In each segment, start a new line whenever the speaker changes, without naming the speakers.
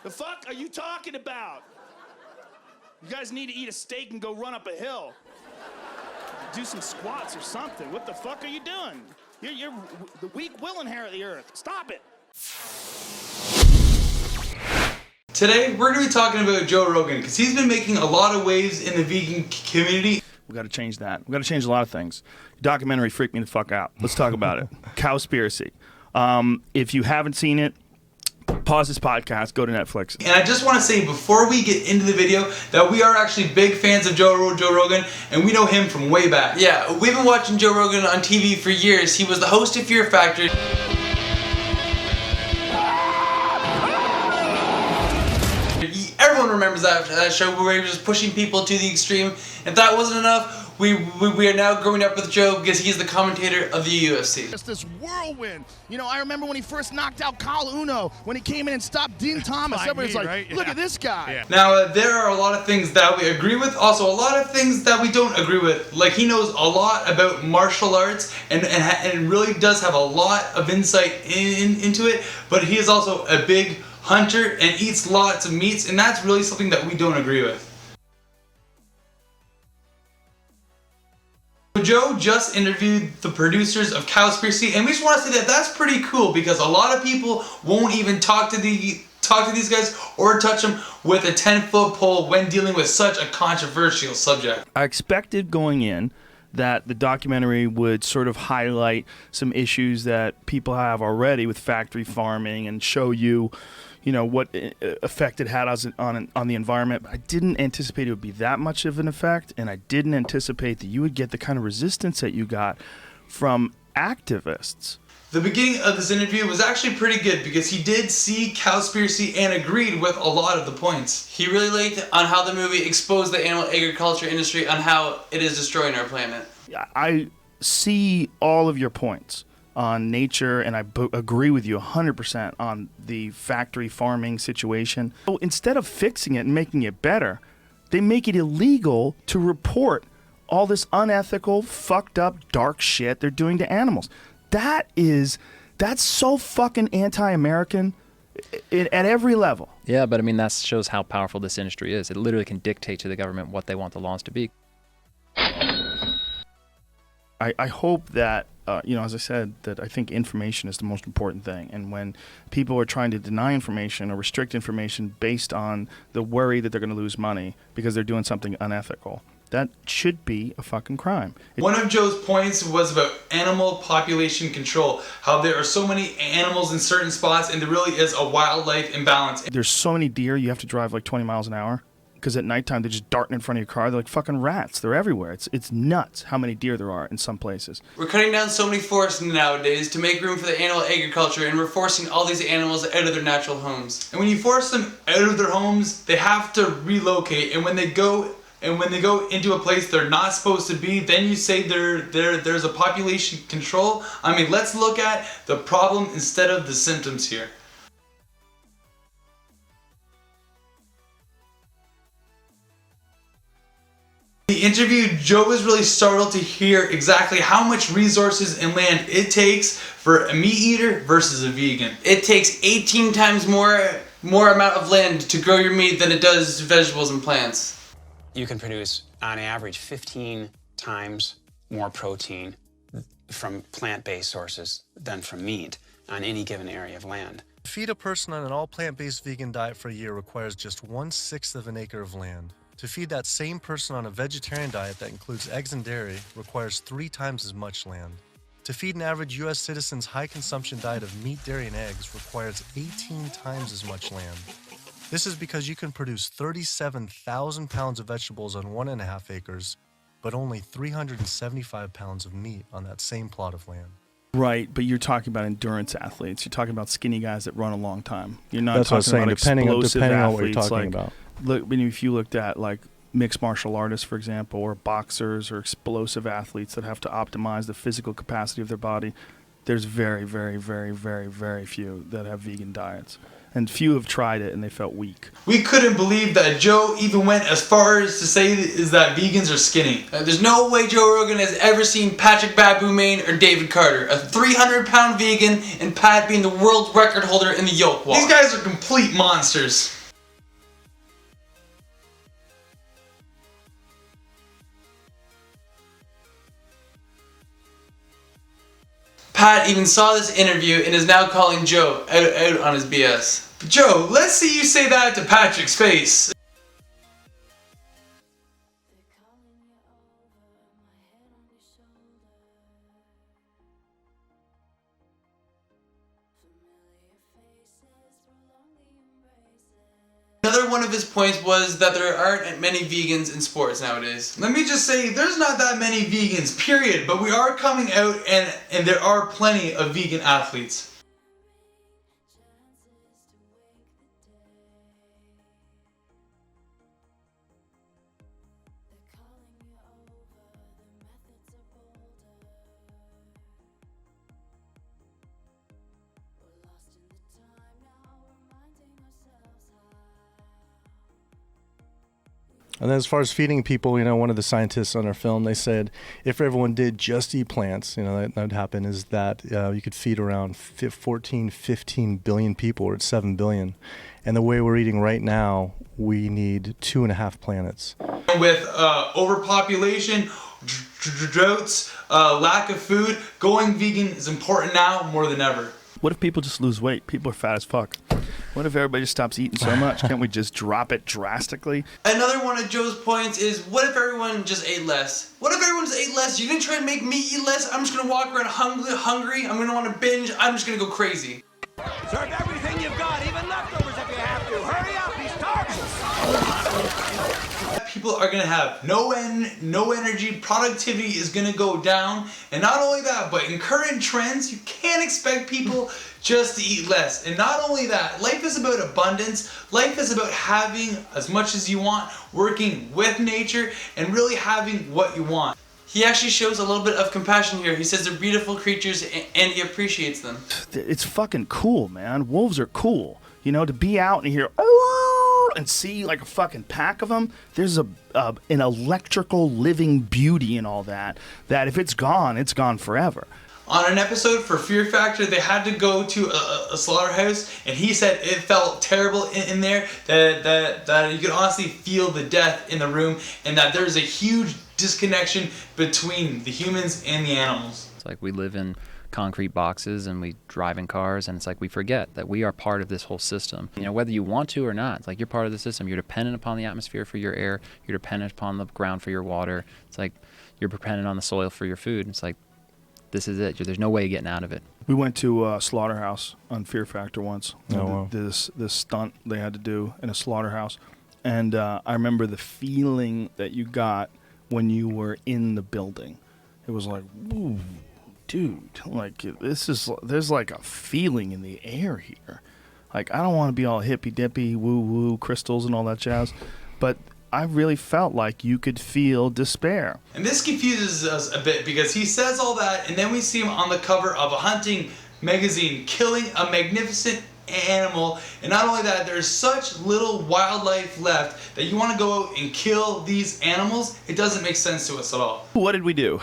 The fuck are you talking about? You guys need to eat a steak and go run up a hill. Do some squats or something. What the fuck are you doing? You're the weak will inherit the earth. Stop it.
Today, we're going to be talking about Joe Rogan because he's been making a lot of waves in the vegan community.
We got to change that. We got to change a lot of things. Documentary freaked me the fuck out. Let's talk about it. Cowspiracy. If you haven't seen it, pause this podcast, go to Netflix.
And I just want to say before we get into the video that we are actually big fans of Joe Rogan, and we know him from way back. Yeah, we've been watching Joe Rogan on TV for years. He was the host of Fear Factor. Everyone remembers that show where he was just pushing people to the extreme. If that wasn't enough, we are now growing up with Joe because he's the commentator of the UFC.
It's this whirlwind. You know, I remember when he first knocked out Kyle Uno, when he came in and stopped Dean Thomas. Everybody's like, right? Look at this guy. Yeah.
Now, there are a lot of things that we agree with, also a lot of things that we don't agree with. Like, he knows a lot about martial arts and really does have a lot of insight into it, but he is also a big hunter and eats lots of meats, and that's really something that we don't agree with. Joe just interviewed the producers of Cowspiracy, and we just want to say that that's pretty cool because a lot of people won't even talk to these guys or touch them with a 10-foot pole when dealing with such a controversial subject.
I expected going in that the documentary would sort of highlight some issues that people have already with factory farming and show you know, what effect it had on the environment. I didn't anticipate it would be that much of an effect, and I didn't anticipate that you would get the kind of resistance that you got from activists.
The beginning of this interview was actually pretty good because he did see Cowspiracy and agreed with a lot of the points. He really liked on how the movie exposed the animal agriculture industry on how it is destroying our planet.
I see all of your points on nature, and I agree with you 100% on the factory farming situation. So instead of fixing it and making it better, they make it illegal to report all this unethical, fucked up, dark shit they're doing to animals. That's so fucking anti-American at every level.
Yeah, but I mean, that shows how powerful this industry is. It literally can dictate to the government what they want the laws to be.
I hope that, as I said, that I think information is the most important thing. And when people are trying to deny information or restrict information based on the worry that they're going to lose money because they're doing something unethical, that should be a fucking crime.
One of Joe's points was about animal population control, how there are so many animals in certain spots and there really is a wildlife imbalance.
There's so many deer, you have to drive like 20 miles an hour. Because at nighttime, they're just darting in front of your car. They're like fucking rats. They're everywhere. It's nuts how many deer there are in some places.
We're cutting down so many forests nowadays to make room for the animal agriculture, and we're forcing all these animals out of their natural homes. And when you force them out of their homes, they have to relocate. And when they go into a place they're not supposed to be, then you say there's a population control. I mean, let's look at the problem instead of the symptoms here. In the interview, Joe was really startled to hear exactly how much resources and land it takes for a meat eater versus a vegan. It takes 18 times more amount of land to grow your meat than it does vegetables and plants.
You can produce, on average, 15 times more protein from plant-based sources than from meat on any given area of land.
To feed a person on an all-plant-based vegan diet for a year requires just 1/6 of an acre of land. To feed that same person on a vegetarian diet that includes eggs and dairy requires 3 times as much land. To feed an average U.S. citizen's high-consumption diet of meat, dairy, and eggs requires 18 times as much land. This is because you can produce 37,000 pounds of vegetables on 1.5 acres, but only 375 pounds of meat on that same plot of land.
Right, but you're talking about endurance athletes. You're talking about skinny guys that run a long time. You're not
That's
talking about explosive
depending
athletes.
on what you're talking about.
Look, I mean, if you looked at like mixed martial artists, for example, or boxers or explosive athletes that have to optimize the physical capacity of their body, there's very, very, very, very, very few that have vegan diets. And few have tried it and they felt weak.
We couldn't believe that Joe even went as far as to say is that vegans are skinny. There's no way Joe Rogan has ever seen Patrick Babu Main or David Carter, a 300-pound vegan, and Pat being the world record holder in the yoke walk. These guys are complete monsters. Pat even saw this interview and is now calling Joe out on his BS. Joe, let's see you say that to Patrick's face. Another one of his points was that there aren't many vegans in sports nowadays. Let me just say, there's not that many vegans, period, but we are coming out and there are plenty of vegan athletes.
And then as far as feeding people, you know, one of the scientists on our film, they said if everyone did just eat plants, you know, that would happen is that you could feed around 15 billion people, or it's 7 billion. And the way we're eating right now, we need 2.5 planets.
With overpopulation, droughts, lack of food, going vegan is important now more than ever.
What if people just lose weight? People are fat as fuck. What if everybody just stops eating so much? Can't we just drop it drastically?
Another one of Joe's points is, what if everyone just ate less? What if everyone just ate less? You're gonna try and make me eat less? I'm just gonna walk around hungry. I'm gonna want to binge. I'm just gonna go crazy.
Serve everything you've got, even leftovers if you have to. Hurry up, he's starving.
People are gonna have no energy, productivity is gonna go down, and not only that, but in current trends, you can't expect people just to eat less. And not only that, life is about abundance, life is about having as much as you want, working with nature, and really having what you want. He actually shows a little bit of compassion here. He says they're beautiful creatures and he appreciates them.
It's fucking cool, man. Wolves are cool. You know, to be out and hear and see like a fucking pack of them, there's an electrical living beauty in all that, that if it's gone forever.
On an episode for Fear Factor, they had to go to a slaughterhouse, and he said it felt terrible in there, that you could honestly feel the death in the room, and that there's a huge disconnection between the humans and the animals.
It's like we live in concrete boxes and we drive in cars, and it's like we forget that we are part of this whole system. You know, whether you want to or not, it's like you're part of the system. You're dependent upon the atmosphere for your air. You're dependent upon the ground for your water. It's like you're dependent on the soil for your food. It's like this is it. There's no way of getting out of it.
We went to a slaughterhouse on Fear Factor once.
Wow.
This stunt they had to do in a slaughterhouse. And I remember the feeling that you got when you were in the building. It was like, ooh, dude, like there's like a feeling in the air here. Like, I don't want to be all hippy-dippy, woo-woo, crystals and all that jazz, but I really felt like you could feel despair.
And this confuses us a bit because he says all that, and then we see him on the cover of a hunting magazine killing a magnificent animal. And not only that, there's such little wildlife left that you want to go out and kill these animals. It doesn't make sense to us at all.
What did we do?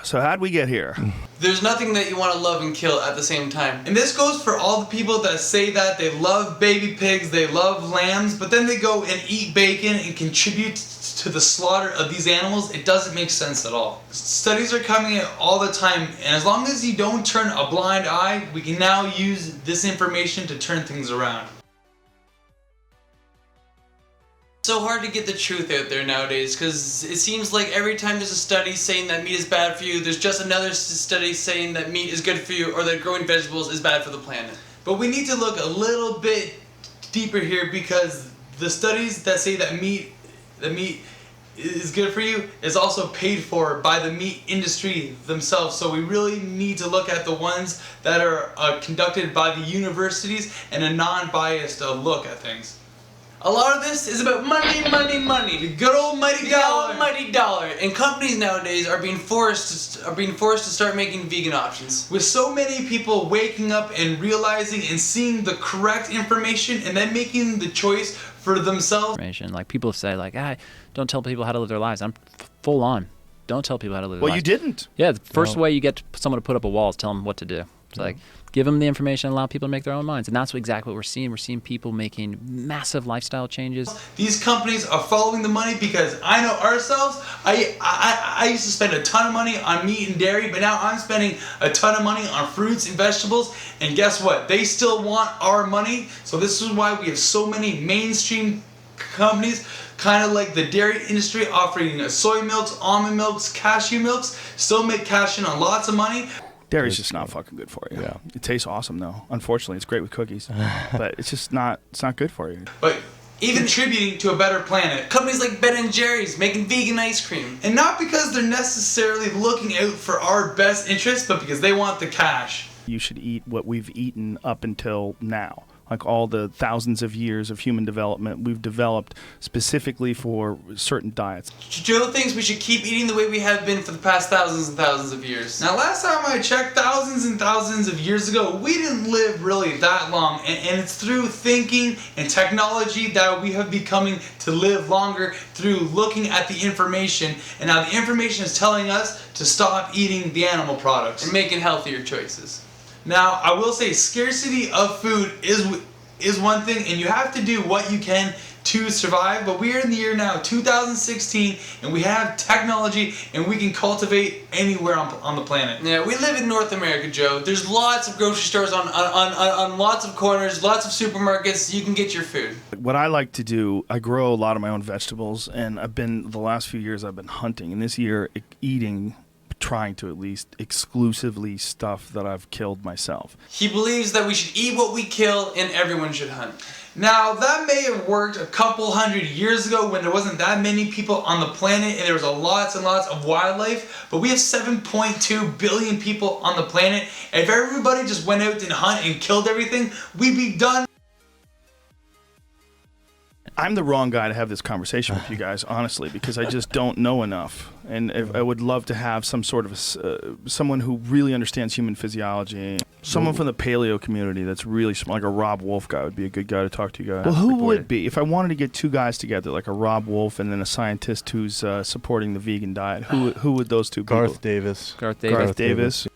So how'd we get here?
There's nothing that you want to love and kill at the same time. And this goes for all the people that say that they love baby pigs, they love lambs, but then they go and eat bacon and contribute to the slaughter of these animals. It doesn't make sense at all. Studies are coming out all the time, and as long as you don't turn a blind eye, we can now use this information to turn things around. So hard to get the truth out there nowadays, because it seems like every time there's a study saying that meat is bad for you, there's just another study saying that meat is good for you, or that growing vegetables is bad for the planet. But we need to look a little bit deeper here, because the studies that say that meat is good for you is also paid for by the meat industry themselves. So we really need to look at the ones that are conducted by the universities and a non-biased look at things. A lot of this is about money, the good old mighty dollar. And companies nowadays are being forced to start making vegan options. With so many people waking up and realizing and seeing the correct information and then making the choice for themselves.
Like people say, like, don't tell people how to live their lives. I'm full on. Don't tell people how to live their lives.
Well, you didn't.
Yeah, the first way you get someone to put up a wall is tell them what to do. It's like, give them the information, allow people to make their own minds. And that's exactly what we're seeing. We're seeing people making massive lifestyle changes.
These companies are following the money because I know ourselves, I used to spend a ton of money on meat and dairy, but now I'm spending a ton of money on fruits and vegetables. And guess what? They still want our money. So this is why we have so many mainstream companies, kind of like the dairy industry, offering soy milks, almond milks, cashew milks, still make cash in on lots of money.
Dairy's just not fucking good for you.
Yeah.
It tastes awesome though. Unfortunately, it's great with cookies, but it's just not. It's not good for you.
But even contributing to a better planet. Companies like Ben & Jerry's making vegan ice cream. And not because they're necessarily looking out for our best interests, but because they want the cash.
You should eat what we've eaten up until now. Like all the thousands of years of human development we've developed specifically for certain diets.
Joe thinks we should keep eating the way we have been for the past thousands and thousands of years. Now last time I checked, thousands and thousands of years ago, we didn't live really that long. And it's through thinking and technology that we have becoming to live longer through looking at the information. And now the information is telling us to stop eating the animal products and making healthier choices. Now, I will say scarcity of food is one thing, and you have to do what you can to survive, but we are in the year now 2016, and we have technology, and we can cultivate anywhere on the planet. Yeah, we live in North America, Joe. There's lots of grocery stores on lots of corners, lots of supermarkets. You can get your food.
What I like to do, I grow a lot of my own vegetables, and the last few years I've been hunting, and this year eating, trying to at least exclusively stuff that I've killed myself.
He believes that we should eat what we kill and everyone should hunt. Now that may have worked a couple hundred years ago when there wasn't that many people on the planet and there was lots and lots of wildlife, but we have 7.2 billion people on the planet. If everybody just went out and hunt and killed everything, we'd be done.
I'm the wrong guy to have this conversation with you guys, honestly, because I just don't know enough. And I would love to have some sort of someone who really understands human physiology, someone from the paleo community that's really smart, like a Rob Wolf guy would be a good guy to talk to you guys. Well, who would be? If I wanted to get two guys together, like a Rob Wolf and then a scientist who's supporting the vegan diet, who would those two be?
Garth Davis.
Garth Davis.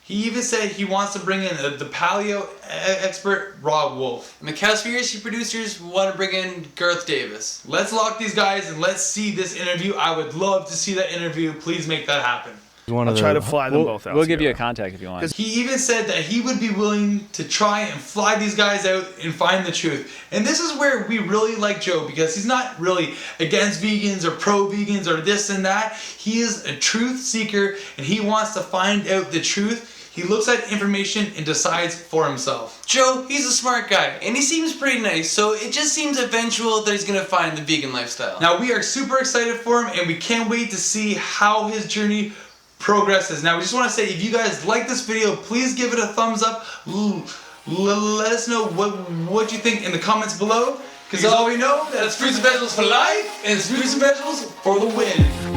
He even said he wants to bring in the paleo expert Rob Wolf. And the Cowspiracy producers want to bring in Garth Davis. Let's lock these guys and let's see this interview. I would love to see that interview. Please make that happen.
I'll try to fly them both out.
We'll give you a contact if you want.
He even said that he would be willing to try and fly these guys out and find the truth. And this is where we really like Joe, because he's not really against vegans or pro-vegans or this and that. He is a truth seeker and he wants to find out the truth. He looks at information and decides for himself. Joe, he's a smart guy, and he seems pretty nice, so it just seems eventual that he's gonna find the vegan lifestyle. Now, we are super excited for him, and we can't wait to see how his journey progresses. Now, we just want to say, if you guys like this video, please give it a thumbs up. Let us know what you think in the comments below, because all we know that it's fruits and vegetables for life, and it's fruits and vegetables for the win.